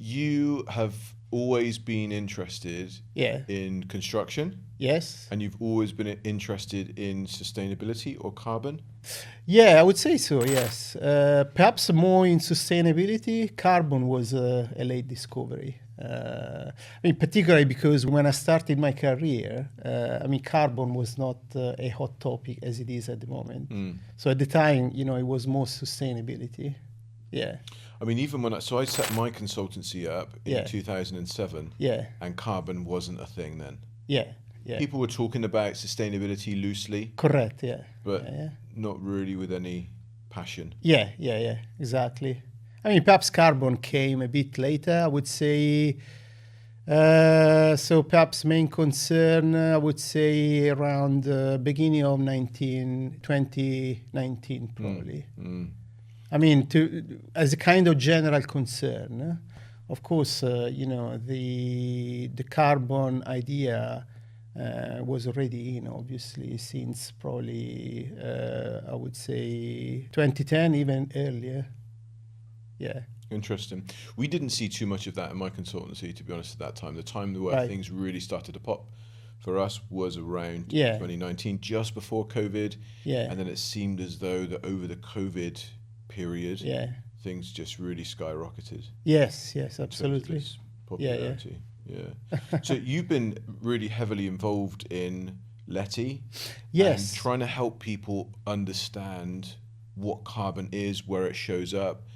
you have always been interested in construction. Yes. And you've always been interested in sustainability or carbon? Yeah, I would say so, yes. Perhaps more in sustainability. Carbon was a late discovery. Particularly because when I started my career, carbon was not a hot topic as it is at the moment. So at the time, it was more sustainability. Yeah. Even when I set my consultancy up in 2007, and carbon wasn't a thing then. Yeah. People were talking about sustainability loosely. Correct, yeah. But not really with any passion. Yeah, exactly. Perhaps carbon came a bit later, I would say. So perhaps main concern, I would say around beginning of 2019 probably. As a kind of general concern, of course, the carbon idea was already in, obviously, since probably, I would say, 2010, even earlier. Yeah. Interesting. We didn't see too much of that in my consultancy, to be honest, at that time. The time where things really started to pop for us was around 2019, just before COVID. Yeah. And then it seemed as though that over the COVID period, things just really skyrocketed. Yes, absolutely. Popularity. Yeah. So you've been really heavily involved in LETI. Yes. And trying to help people understand what carbon is, where it shows up,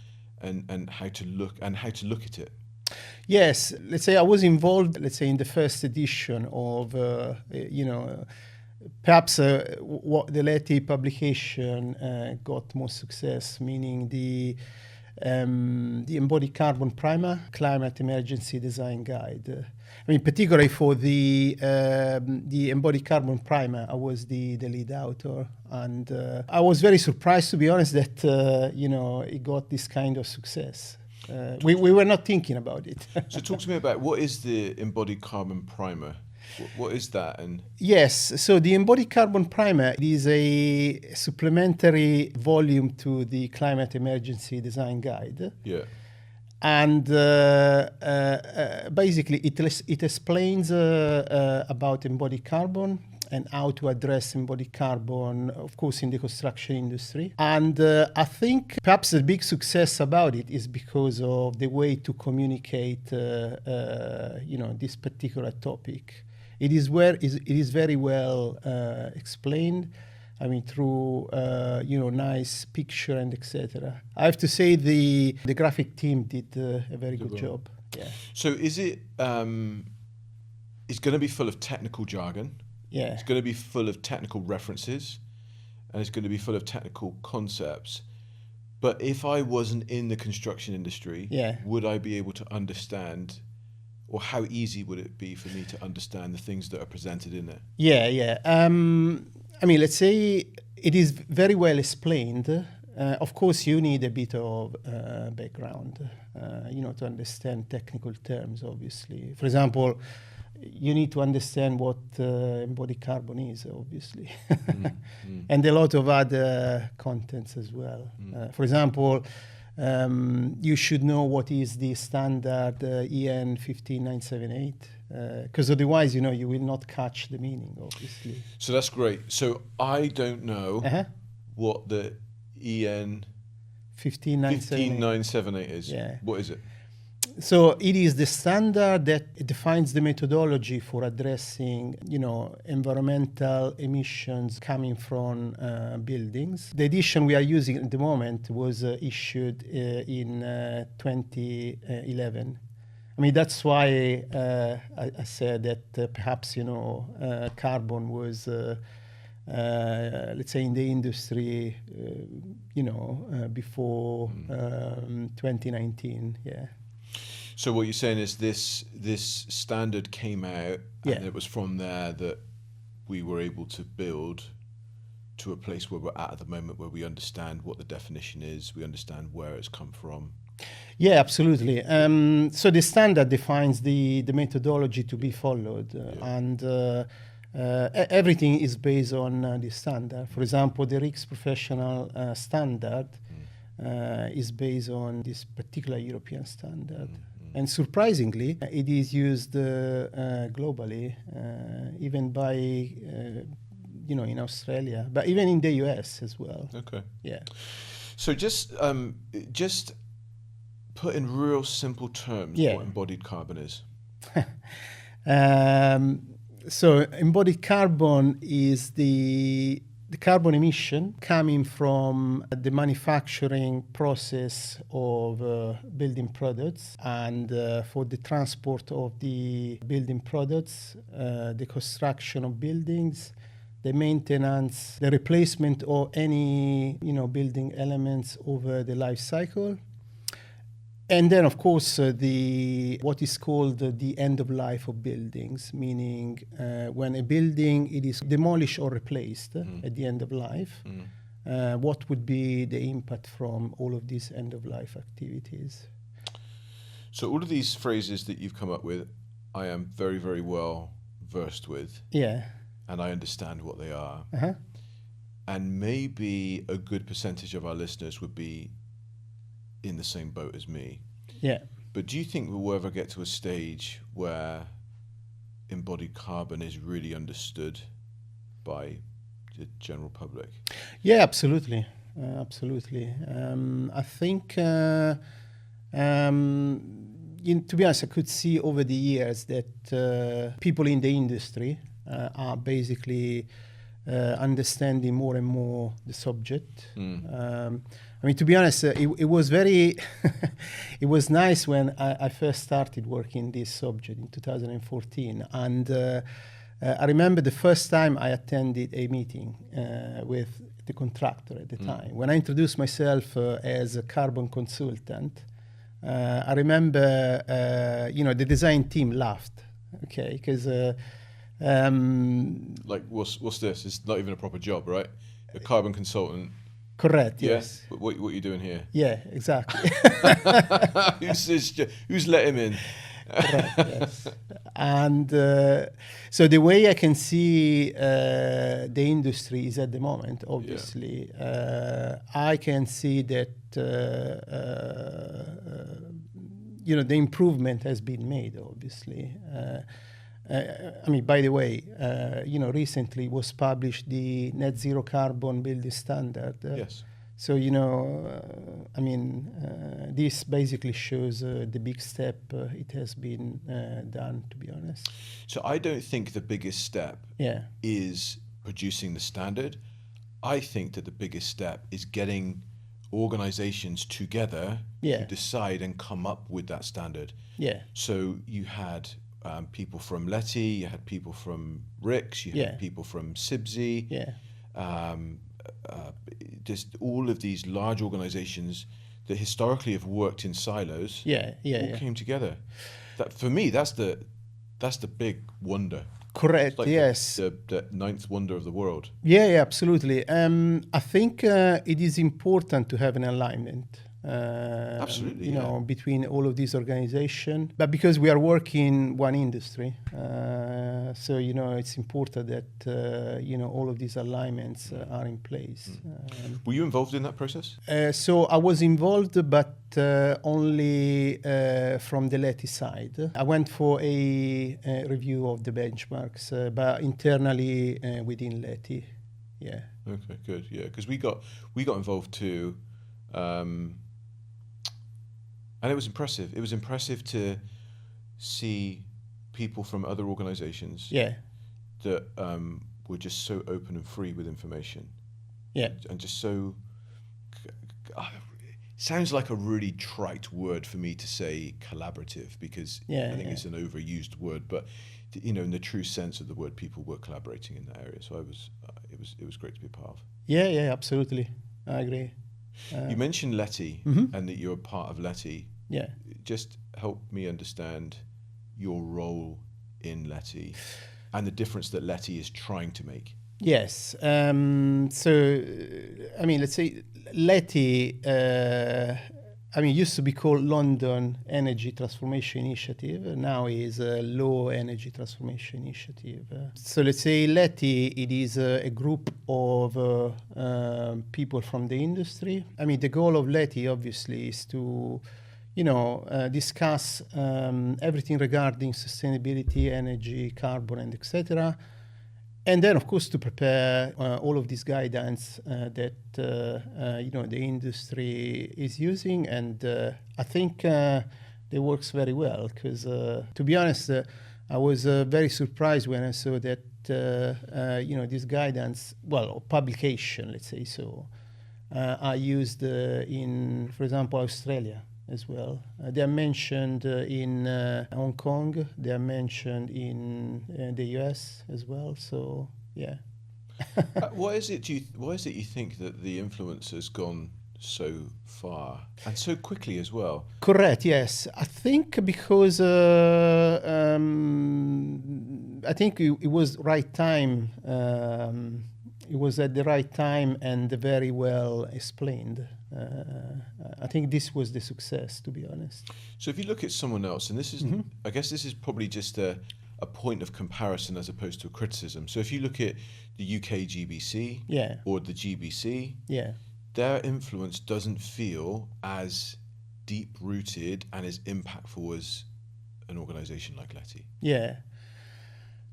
and how to look at it. Yes. Let's say I was involved, in the first edition of, perhaps what the LETI publication got more success, meaning the Embodied Carbon Primer, Climate Emergency Design Guide. Particularly for the Embodied Carbon Primer, I was the lead author, and I was very surprised, to be honest, that it got this kind of success. We were not thinking about it. So talk to me about what is the Embodied Carbon Primer? What is that? And yes, so the Embodied Carbon Primer is a supplementary volume to the Climate Emergency Design Guide. Yeah. And basically, it explains about embodied carbon and how to address embodied carbon, of course, in the construction industry. And I think perhaps the big success about it is because of the way to communicate, this particular topic. It is very well explained. Through nice picture and etc. I have to say the graphic team did a very good job. Yeah. So is it? It's going to be full of technical jargon. Yeah. It's going to be full of technical references, and it's going to be full of technical concepts. But if I wasn't in the construction industry, would I be able to understand? Or how easy would it be for me to understand the things that are presented in it? Yeah. Let's say it is very well explained. Of course, you need a bit of background, to understand technical terms, obviously. For example, you need to understand what embodied carbon is, obviously. And a lot of other contents as well. For example, you should know what is the standard EN 15978. Because otherwise, you will not catch the meaning, obviously. So that's great. So I don't know what the EN 15978 is. Yeah. What is it? So it is the standard that defines the methodology for addressing, environmental emissions coming from buildings. The edition we are using at the moment was issued in 2011. That's why I said that perhaps, carbon was, let's say, in the industry, before 2019, yeah. So what you're saying is this standard came out, and it was from there that we were able to build to a place where we're at the moment, where we understand what the definition is, we understand where it's come from. Yeah, absolutely. So the standard defines the methodology to be followed, and everything is based on the standard. For example, the RICS professional standard is based on this particular European standard. And surprisingly, it is used globally, even by, in Australia, but even in the US as well. Okay. Yeah. So just put in real simple terms what embodied carbon is. So embodied carbon is the carbon emission coming from the manufacturing process of building products, and for the transport of the building products, the construction of buildings, the maintenance, the replacement of any building elements over the life cycle. And then, of course, what is called the end of life of buildings, meaning when a building it is demolished or replaced at the end of life, what would be the impact from all of these end of life activities? So all of these phrases that you've come up with, I am very, very well versed with. Yeah. And I understand what they are. Uh-huh. And maybe a good percentage of our listeners would be in the same boat as me. Yeah. But do you think we'll ever get to a stage where embodied carbon is really understood by the general public? Yeah, absolutely. Absolutely. I think, to be honest, I could see over the years that people in the industry are basically understanding more and more the subject. To be honest, it was very, it was nice when I first started working this subject in 2014. And I remember the first time I attended a meeting with the contractor at the time. When I introduced myself as a carbon consultant, I remember, the design team laughed, okay, because... what's this? It's not even a proper job, right? A carbon consultant. Correct. Yes. What are you doing here? Yeah, exactly. Who's let him in? Correct. Yes. And so the way I can see the industry is at the moment, obviously, I can see that the improvement has been made. Obviously. By the way, recently was published the Net Zero Carbon Building Standard. Yes. So, this basically shows the big step it has been done, to be honest. So I don't think the biggest step is producing the standard. I think that the biggest step is getting organizations together to decide and come up with that standard. Yeah. So you had... people from LETI, you had people from RICS, you had people from SIBSI, just all of these large organizations that historically have worked in silos came together. That, for me, that's the big wonder. Correct, like yes. The ninth wonder of the world. Yeah, absolutely. I think it is important to have an alignment. Absolutely, between all of these organizations, but because we are working one industry, so it's important that all of these alignments are in place. Were you involved in that process? So I was involved, but only from the LETI side. I went for a review of the benchmarks, but internally within LETI. Yeah. Okay, good. Yeah, because we got involved too. And it was impressive. It was impressive to see people from other organizations that were just so open and free with information. Yeah. And just so... sounds like a really trite word for me to say collaborative, because I think it's an overused word. But, in the true sense of the word, people were collaborating in that area. So it was great to be a part of. Yeah, absolutely. I agree. You mentioned LETI and that you're a part of LETI. Yeah. Just help me understand your role in LETI and the difference that LETI is trying to make. Yes. Let's say LETI, used to be called London Energy Transformation Initiative. Now is Low Energy Transformation Initiative. So let's say LETI, it is a group of people from the industry. The goal of LETI, obviously, is to discuss everything regarding sustainability, energy, carbon, and etc. And then, of course, to prepare all of this guidance that the industry is using. And I think it works very well because, to be honest, I was very surprised when I saw that this guidance, or publication, let's say so, are used in, for example, Australia as well. They are mentioned in Hong Kong. They are mentioned in the US as well. So yeah. Why is it you think that the influence has gone so far and so quickly as well? Correct. Yes, I think because I think it was right time. It was at the right time and very well explained. I think this was the success, to be honest. So if you look at someone else, and this is, I guess this is probably just a point of comparison as opposed to a criticism. So if you look at the UK GBC or the GBC, their influence doesn't feel as deep-rooted and as impactful as an organisation like LETI. Yeah.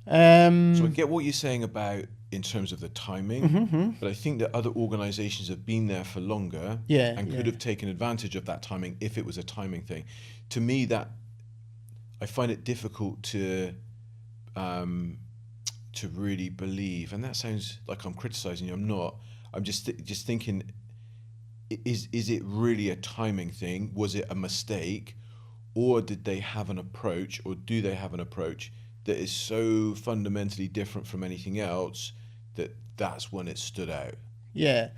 So I get what you're saying about in terms of the timing, but I think that other organisations have been there for longer and could have taken advantage of that timing if it was a timing thing. To me, that I find it difficult to really believe, and that sounds like I'm criticising you. I'm not. I'm just thinking. Is it really a timing thing? Was it a mistake, or did they have an approach, or do they have an approach that is so fundamentally different from anything else that's when it stood out? Yeah.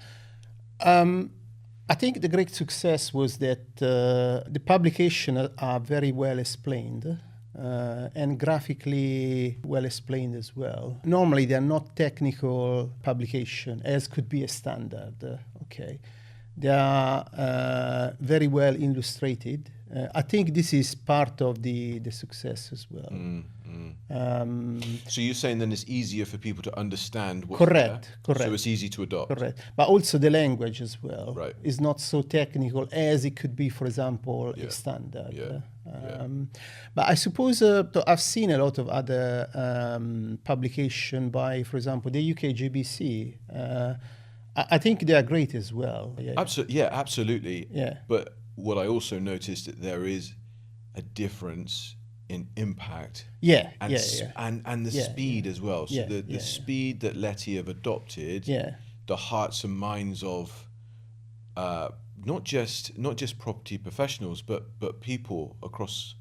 I think the great success was that the publications are very well explained and graphically well explained as well. Normally, they're not technical publication, as could be a standard. Okay. They are very well illustrated. I think this is part of the success as well. So you're saying then it's easier for people to understand what's correct. So it's easy to adopt. Correct. But also the language as well is not so technical as it could be, for example, a standard. But I suppose I've seen a lot of other publication by, for example, the UK GBC. I think they are great as well. Absolutely. Yeah. But what I also noticed that there is a difference in impact. And the speed as well. So the speed that LETI have adopted, the hearts and minds of not just property professionals, but people across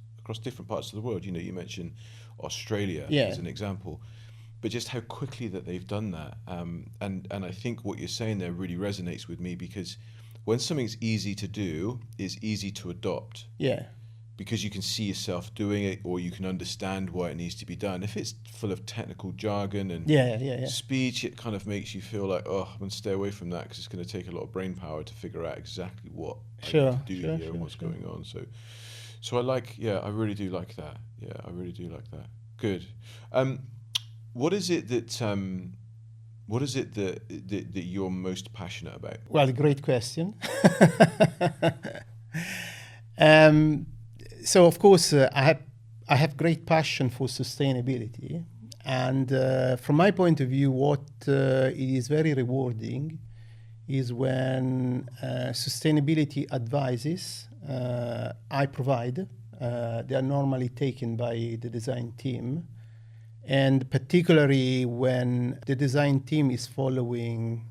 different parts of the world. You mentioned Australia as an example. But just how quickly that they've done that. And I think what you're saying there really resonates with me, because when something's easy to do, it's easy to adopt. Yeah. Because you can see yourself doing it, or you can understand why it needs to be done. If it's full of technical jargon and speech, it kind of makes you feel like, I'm going to stay away from that because it's going to take a lot of brain power to figure out exactly what I need to do here and what's going on. So I really do like that. Yeah, I really do like that. Good. What is it that you're most passionate about? Well, great question. So of course, I have great passion for sustainability, and from my point of view, what it is very rewarding is when sustainability advices I provide, they are normally taken by the design team. And particularly when the design team is following,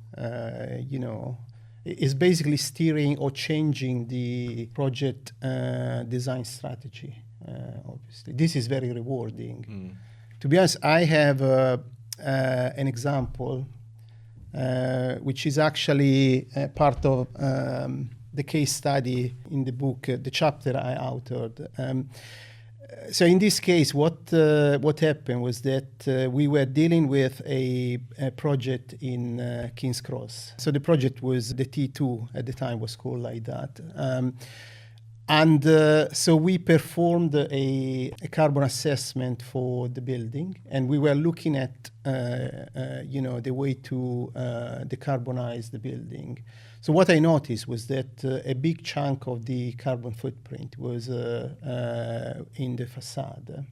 is basically steering or changing the project design strategy, obviously. This is very rewarding. To be honest, I have an example, which is actually part of the case study in the book, the chapter I authored. So in this case, what happened was that we were dealing with a project in King's Cross. So the project was the T2 at the time, was called like that. And so we performed a carbon assessment for the building, and we were looking at, the way to decarbonize the building. So what I noticed was that a big chunk of the carbon footprint was in the facade.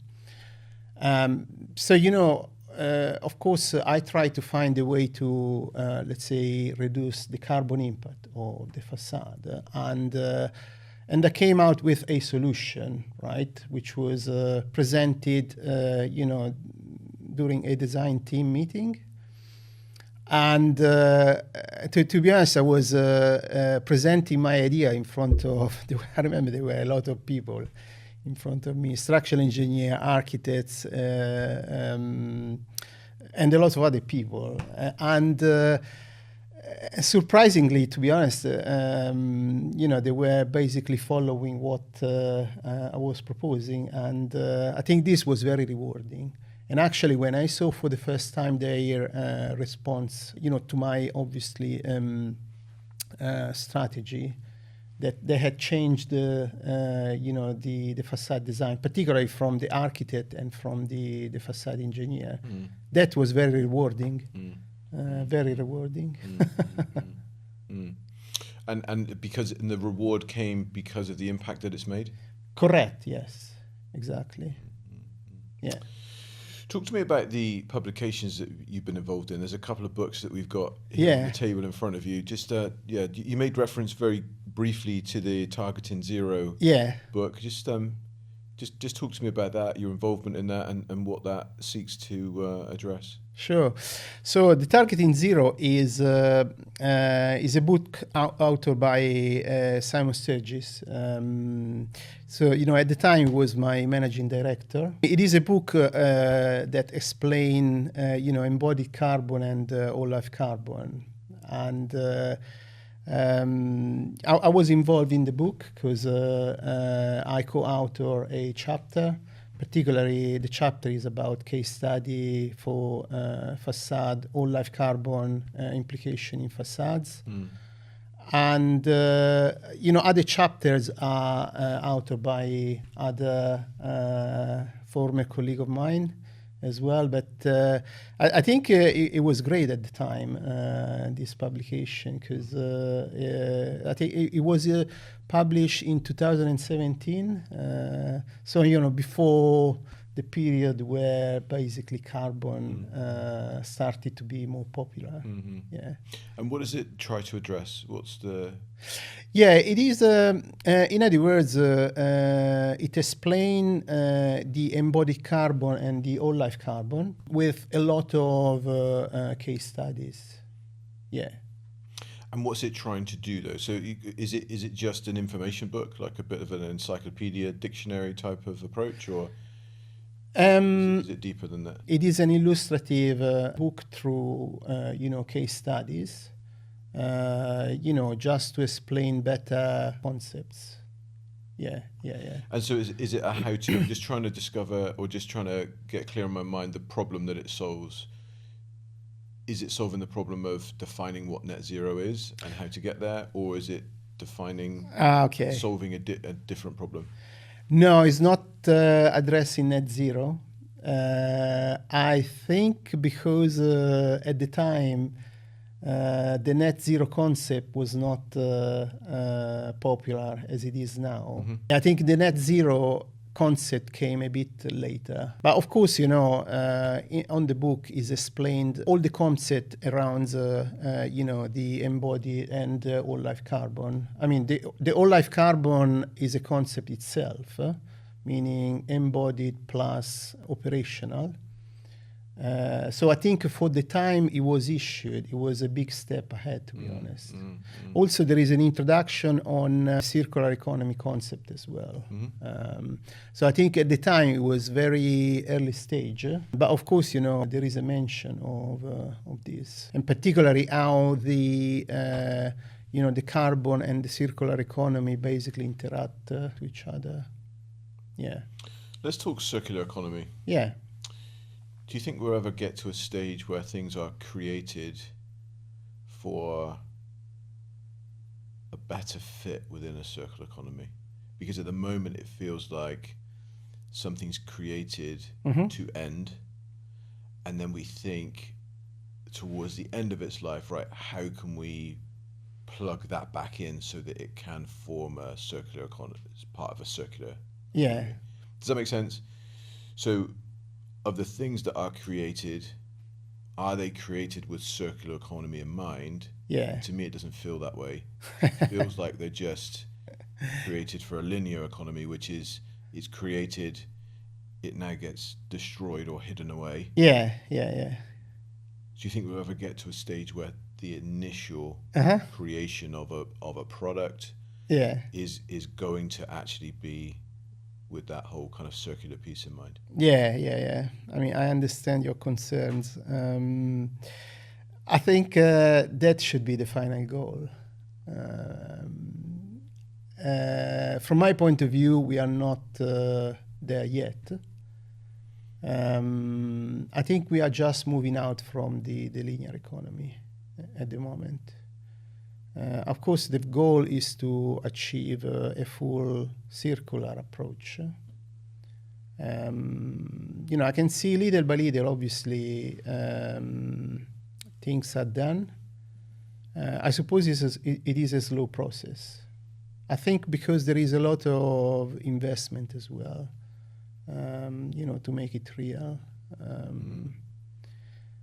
Of course, I try to find a way to, let's say, reduce the carbon impact of the facade. And I came out with a solution, right, which was presented, during a design team meeting. And to be honest, I was presenting my idea in front of, I remember there were a lot of people in front of me, structural engineer, architects, and a lot of other people. Surprisingly, to be honest, they were basically following what I was proposing. And I think this was very rewarding. And actually, when I saw for the first time their response, to my obviously strategy, that they had changed the facade design, particularly from the architect and from the facade engineer, that was very rewarding. Very rewarding. And because the reward came because of the impact that it's made? Correct, yes, exactly. Yeah. Talk to me about the publications that you've been involved in. There's a couple of books that we've got here on the table in front of you. Just, you made reference very briefly to the Targeting Zero book. Just talk to me about that, your involvement in that, and what that seeks to address. Sure. So the Targeting Zero is a book authored by Simon Sturges. At the time he was my managing director. It is a book that explains, embodied carbon and whole-life carbon. And I was involved in the book because I co-author a chapter. Particularly, the chapter is about case study for facade, whole-life carbon implication in facades. And, other chapters are authored by other former colleague of mine as well. But I think it was great at the time, this publication, because I think it was published in 2017. Before the period where basically carbon started to be more popular. Mm-hmm. Yeah. And what does it try to address? What's the... Yeah, it is, in other words, it explains the embodied carbon and the whole-life carbon with a lot of case studies. Yeah. And what's it trying to do, though? So is it just an information book, like a bit of an encyclopedia, dictionary type of approach, or is it deeper than that? It is an illustrative book through, case studies, just to explain better concepts. Yeah. And so is it a how-to, just trying to discover, or just trying to get clear in my mind the problem that it solves? Is it solving the problem of defining what net zero is and how to get there, or is it defining, solving a different problem? No, it's not addressing net zero. I think because at the time the net zero concept was not popular as it is now. Mm-hmm. I think the net zero concept came a bit later. But of course, on the book is explained all the concept around, the embodied and whole-life carbon. I mean, the whole-life carbon is a concept itself, meaning embodied plus operational. So I think for the time it was issued, it was a big step ahead, to be honest. Also, there is an introduction on circular economy concept as well. So I think at the time it was very early stage. But of course, there is a mention of this, and particularly how the carbon and the circular economy basically interact with each other. Yeah. Let's talk circular economy. Yeah. Do you think we'll ever get to a stage where things are created for a better fit within a circular economy? because at the moment it feels like something's created to end, and then we think towards the end of its life, right, how can we plug that back in so that it can form a circular economy as part of a circular economy. Does that make sense? So of the things that are created, are they created with circular economy in mind? To me it doesn't feel that way. It feels like they're just created for a linear economy, which is it's created, it now gets destroyed or hidden away. Do you think we'll ever get to a stage where the initial creation of a product is going to actually be with that whole kind of circular piece in mind? I mean, I understand your concerns. I think that should be the final goal. From my point of view, we are not there yet. I think we are just moving out from the linear economy at the moment. Of course, the goal is to achieve a full circular approach. I can see little by little, obviously, things are done. I suppose it is a slow process. I think because there is a lot of investment as well, to make it real.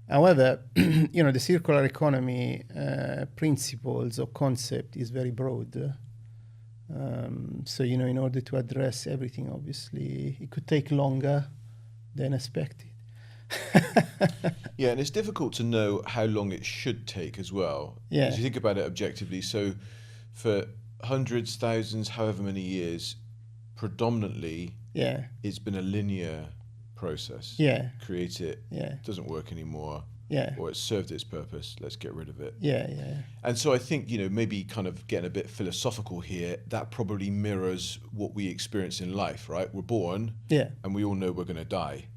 However, the circular economy principles or concept is very broad. So, in order to address everything, obviously, it could take longer than expected. And it's difficult to know how long it should take as well. As you think about it objectively. So for hundreds, thousands, however many years, predominantly, it's been a linear process. Create it, doesn't work anymore, or it served its purpose, let's get rid of it. And so I think, maybe kind of getting a bit philosophical here, that probably mirrors what we experience in life, right? We're born, and we all know we're going to die.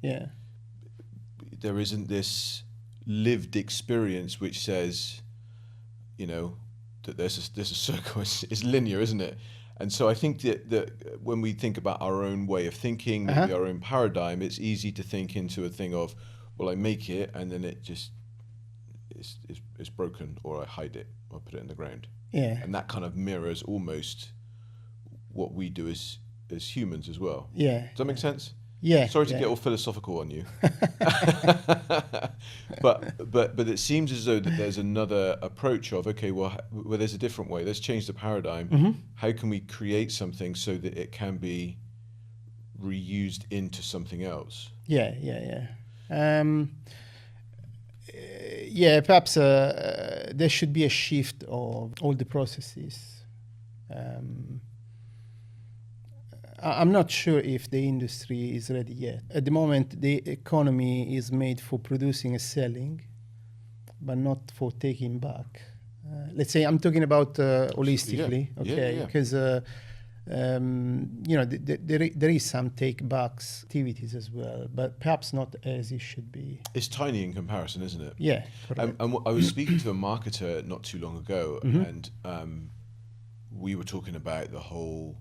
There isn't this lived experience which says, that there's a circle, it's linear, isn't it? And so I think that when we think about our own way of thinking, maybe our own paradigm, it's easy to think into a thing of, well, I make it and then it just it's broken, or I hide it or put it in the ground. And that kind of mirrors almost what we do as humans as well. Does that make sense? Sorry to get all philosophical on you. but it seems as though that there's another approach of, okay, well, there's a different way. Let's change the paradigm. How can we create something so that it can be reused into something else? Perhaps there should be a shift of all the processes. I'm not sure if the industry is ready yet. At the moment, the economy is made for producing and selling, but not for taking back. Let's say I'm talking about holistically, because there is some take-backs activities as well, but perhaps not as it should be. It's tiny in comparison, isn't it? Correct. And I was speaking to a marketer not too long ago, and we were talking about the whole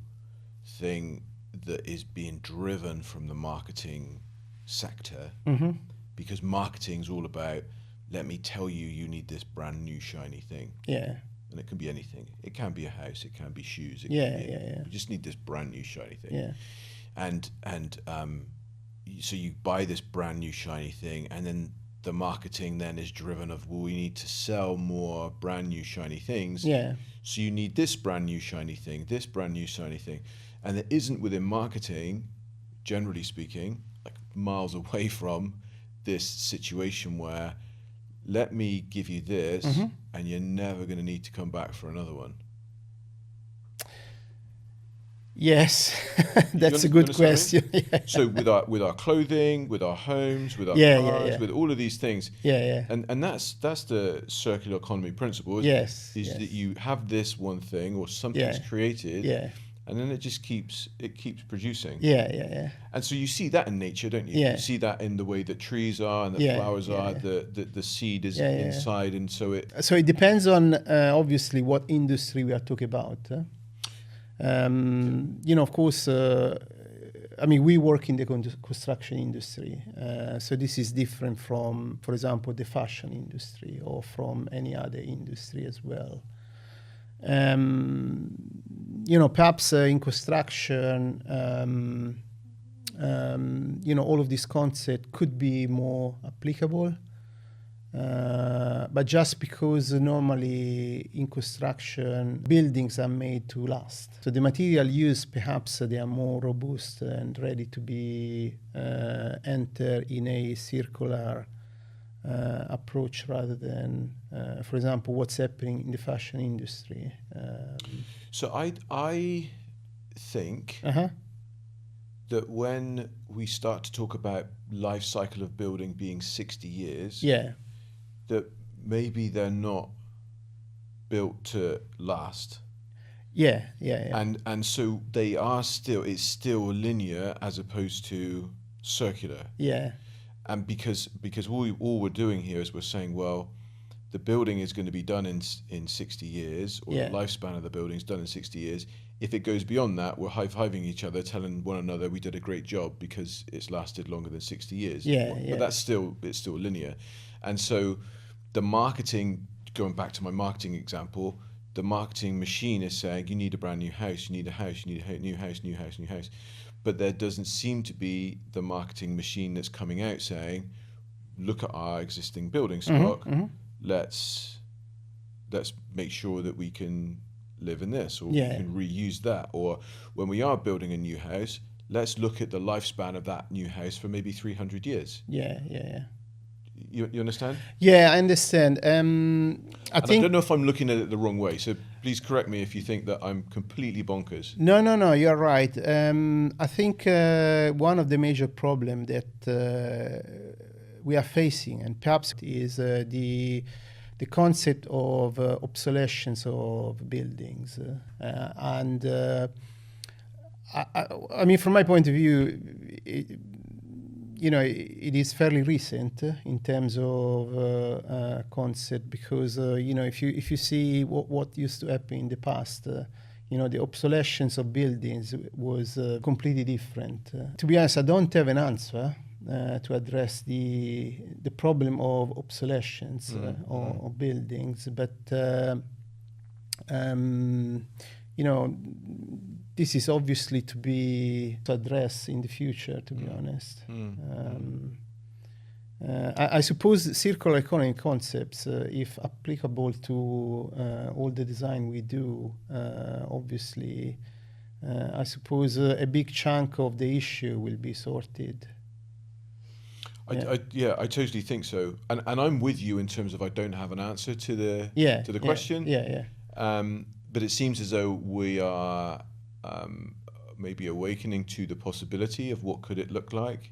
thing that is being driven from the marketing sector, because marketing is all about, let me tell you, you need this brand new shiny thing. And it can be anything. It can be a house, it can be shoes. You just need this brand new shiny thing. And so you buy this brand new shiny thing, and then the marketing then is driven of, well, we need to sell more brand new shiny things. So you need this brand new shiny thing, this brand new shiny thing. And it isn't within marketing, generally speaking, like miles away from this situation where, let me give you this, and you're never going to need to come back for another one. Yes, that's a good question. So with our clothing, with our homes, with our cars, with all of these things, and that's the circular economy principle, isn't it? Is that you have this one thing or something's created, and then it just keeps producing. And so you see that in nature, don't you? You see that in the way that trees are and the flowers are. The seed is inside, and so it. So it depends on obviously what industry we are talking about. Of course, we work in the construction industry, so this is different from, for example, the fashion industry or from any other industry as well. Perhaps in construction, all of these concepts could be more applicable. But just because normally in construction buildings are made to last, so the material used, perhaps they are more robust and ready to be enter in a circular approach rather than, for example, what's happening in the fashion industry. So I think that when we start to talk about life cycle of building being 60 years, that maybe they're not built to last. And so they are still, it's still linear as opposed to circular. And because all we're doing here is we're saying, well, the building is going to be done in 60 years, or the lifespan of the building is done in 60 years. If it goes beyond that, we're high-fiving each other, telling one another we did a great job because it's lasted longer than 60 years. But it's still linear. And so the marketing, going back to my marketing example, the marketing machine is saying you need a brand new house, you need a house, you need a new house, new house, new house. But there doesn't seem to be the marketing machine that's coming out saying, look at our existing building stock, let's make sure that we can live in this, or we can reuse that. Or when we are building a new house, let's look at the lifespan of that new house for maybe 300 years. You understand? Yeah, I understand. I don't know if I'm looking at it the wrong way, so please correct me if you think that I'm completely bonkers. No, you're right. I think one of the major problems that we are facing, and perhaps is the concept of obsolescence of buildings. From my point of view, it is fairly recent in terms of concept, because if you see what used to happen in the past, the obsolescence of buildings was completely different. To be honest, I don't have an answer to address the problem of obsolescence of buildings, but this is obviously to be addressed in the future, to be honest. I suppose circular economy concepts, if applicable to all the design we do, obviously, I suppose a big chunk of the issue will be sorted. I totally think so, and I'm with you in terms of I don't have an answer to the question. But it seems as though we are maybe awakening to the possibility of what could it look like.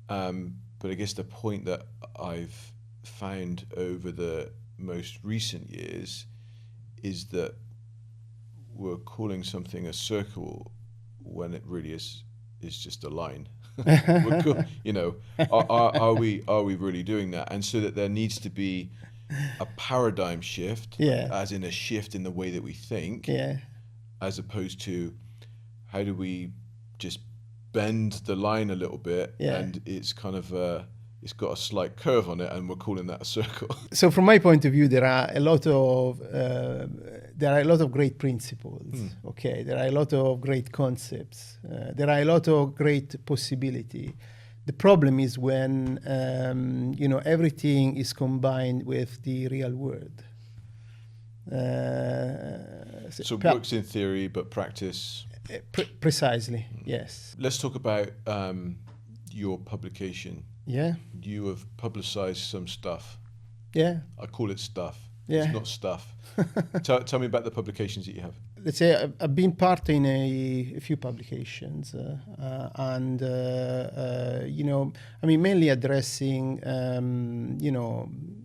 But I guess the point that I've found over the most recent years is that we're calling something a circle when it really is just a line. Are we really doing that? And so that there needs to be a paradigm shift, as in a shift in the way that we think, as opposed to how do we just bend the line a little bit, and it's kind of it's got a slight curve on it, and we're calling that a circle. So from my point of view, there are a lot of great principles. Okay, there are a lot of great concepts. There are a lot of great possibility. The problem is when everything is combined with the real world. So it works in theory, but practice. Precisely, yes. Let's talk about your publication. You have publicized some stuff. I call it stuff. It's not stuff. Tell me about the publications that you have. Let's say I've been part in a few publications, mainly addressing,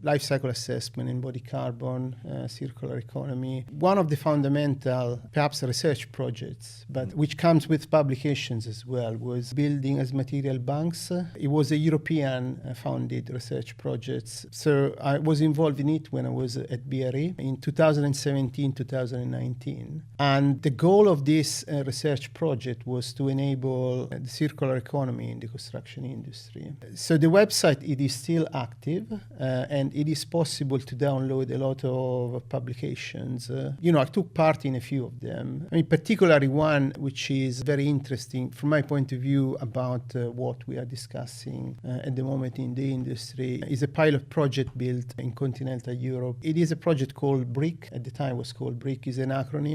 lifecycle assessment, embodied carbon, circular economy. One of the fundamental, perhaps research projects, but which comes with publications as well, was building as material banks. It was a European funded research project. So I was involved in it when I was at BRE in 2017, 2019. And the goal of this research project was to enable the circular economy in the construction industry. So the website, it is still active, and it is possible to download a lot of publications. I took part in a few of them. I mean, particularly one which is very interesting from my point of view about what we are discussing at the moment in the industry is a pilot project built in continental Europe. It is a project called BRIC. At the time it was called BRIC, is an acronym.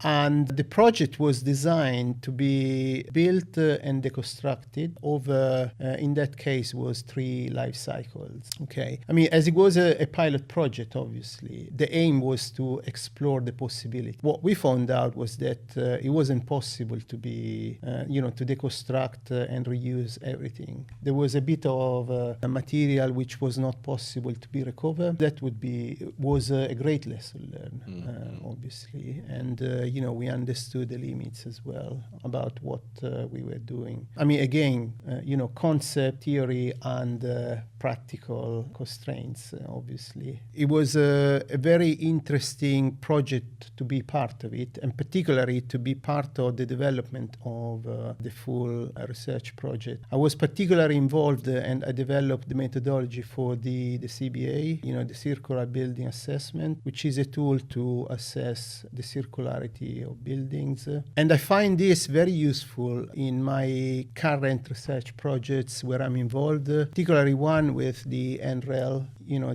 And the project was designed to be built and deconstructed over, in that case, was 3 life cycles. Okay. I mean, as it was a pilot project, obviously, the aim was to explore the possibility. What we found out was that it wasn't possible to be, to deconstruct and reuse everything. There was a bit of a material which was not possible to be recovered. That was a great lesson learned, obviously. And, we understood the limits as well about what we were doing. I mean, again, concept, theory, and practical constraints, obviously. It was a very interesting project to be part of it, and particularly to be part of the development of the full research project. I was particularly involved and I developed the methodology for the CBA, the Circular Building Assessment, which is a tool to assess the circularity of buildings. And I find this very useful in my current research projects where I'm involved, particularly one with the NREL,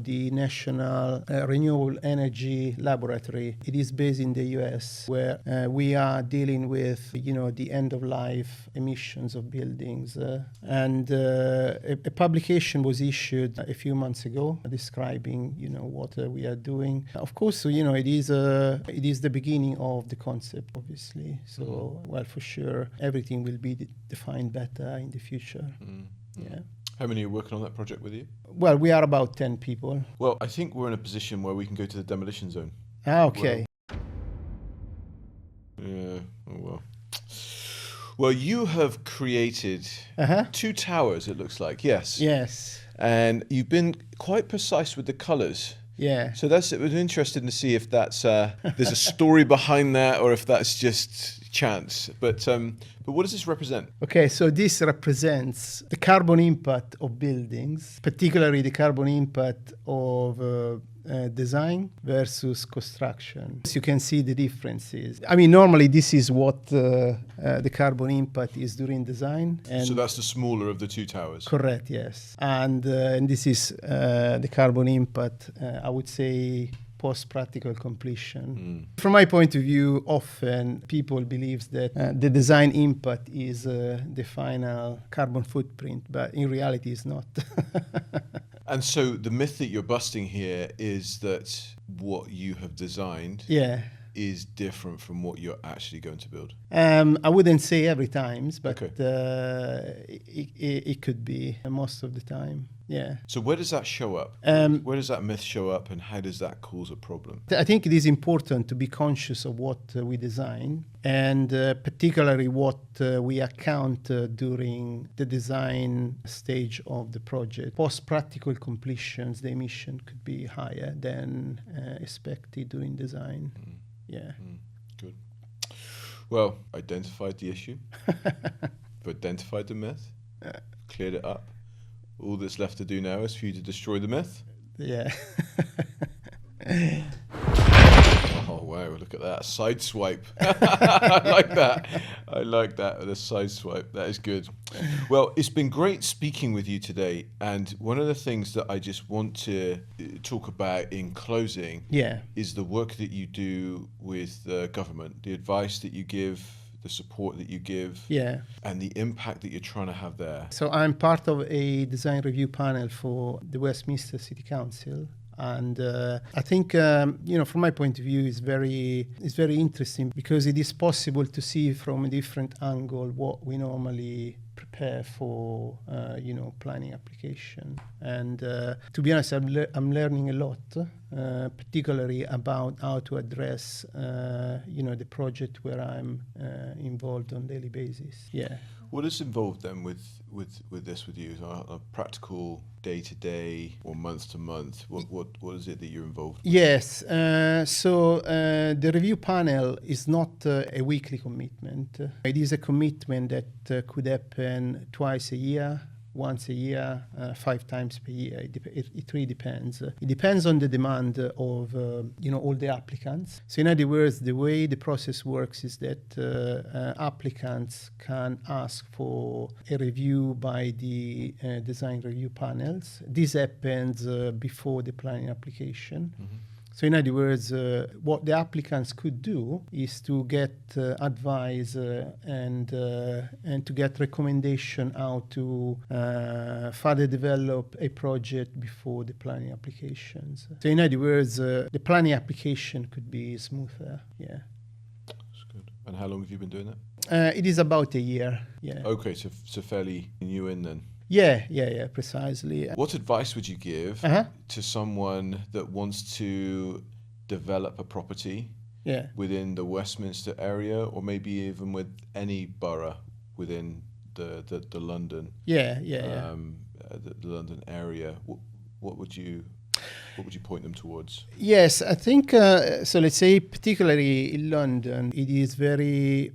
the National Renewable Energy Laboratory. It is based in the US, where we are dealing with, the end-of-life emissions of buildings. And a publication was issued a few months ago describing, what we are doing. Of course, it is the beginning of the concept, obviously. So, well, for sure, everything will be defined better in the future. Yeah. How many are working on that project with you? Well, we are about 10 people. Well, I think we're in a position where we can go to the demolition zone. Okay. Yeah, oh well. Well, you have created 2 towers, it looks like, yes. Yes. And you've been quite precise with the colours. Yeah. So it was interesting to see if that's there's a story behind that or if that's just chance. But what does this represent? Okay, so this represents the carbon impact of buildings, particularly the carbon impact of design versus construction. So you can see the differences. I mean, normally this is what the carbon impact is during design. And so that's the smaller of the 2 towers? Correct, yes. And this is the carbon impact, I would say, post-practical completion. From my point of view, often people believe that the design impact is the final carbon footprint, but in reality it's not. And so the myth that you're busting here is that what you have designed is different from what you're actually going to build. I wouldn't say every time, but okay. It could be most of the time. Yeah. So where does that show up? Where does that myth show up, and how does that cause a problem? I think it is important to be conscious of what we design, and particularly what we account during the design stage of the project. Post-practical completions, the emission could be higher than expected during design. Yeah. Good. Well, identified the issue, identified the myth, cleared it up. All that's left to do now is for you to destroy the myth. Yeah. Oh, wow, look at that. Side swipe. I like that. I like that, the side swipe. That is good. Well, it's been great speaking with you today. And one of the things that I just want to talk about in closing is the work that you do with the government, the advice that you give, the support that you give, and the impact that you're trying to have there. So I'm part of a design review panel for the Westminster City Council. And I think, from my point of view, it's very interesting because it is possible to see from a different angle what we normally prepare prepare for planning application. And to be honest, I'm learning a lot, particularly about how to address the project where I'm involved on a daily basis. Yeah. What is involved then with this with you? A practical day-to-day or month-to-month? What is it that you're involved with? Yes. So the review panel is not a weekly commitment. It is a commitment that could happen twice a year, once a year, 5 times per year. It really depends. It depends on the demand of all the applicants. So in other words, the way the process works is that applicants can ask for a review by the design review panels. This happens before the planning application. Mm-hmm. So in other words, what the applicants could do is to get advice and to get recommendation how to further develop a project before the planning applications. So in other words, the planning application could be smoother. Yeah. That's good. And how long have you been doing that? It is about a year. Yeah. Okay, so fairly new in then. Yeah, precisely. What advice would you give to someone that wants to develop a property within the Westminster area, or maybe even with any borough within the London? The London area. What would you point them towards? Yes, I think so. Let's say particularly in London, it is very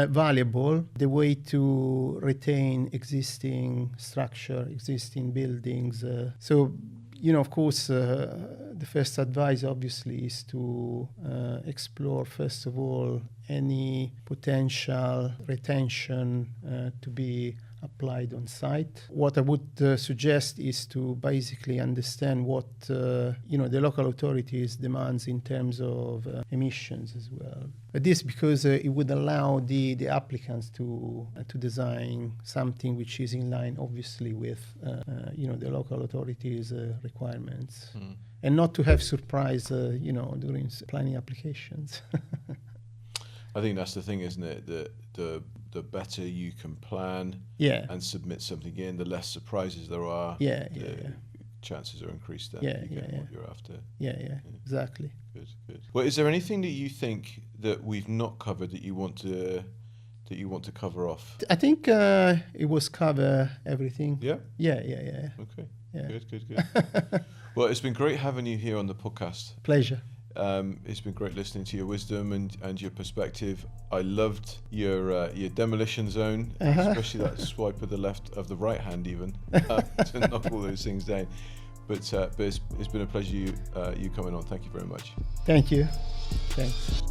valuable, the way to retain existing structure, existing buildings. Of course, the first advice obviously is to explore, first of all, any potential retention to be applied on site. What I would suggest is to basically understand what the local authorities demands in terms of emissions as well. But this because it would allow the applicants to design something which is in line, obviously, with the local authorities' requirements, and not to have surprise during planning applications. I think that's the thing, isn't it? The better you can plan and submit something in, the less surprises there are. Chances are increased that you get what you're after. Yeah, exactly. Good. Well, is there anything that you think that we've not covered that you want to cover off? I think it was cover everything. Yeah. Yeah. Okay. Yeah. Good. Well, it's been great having you here on the podcast. Pleasure. It's been great listening to your wisdom and your perspective. I loved your demolition zone, especially that swipe of the right hand even to knock all those things down. But it's been a pleasure you coming on. Thank you very much. Thank you. Thanks.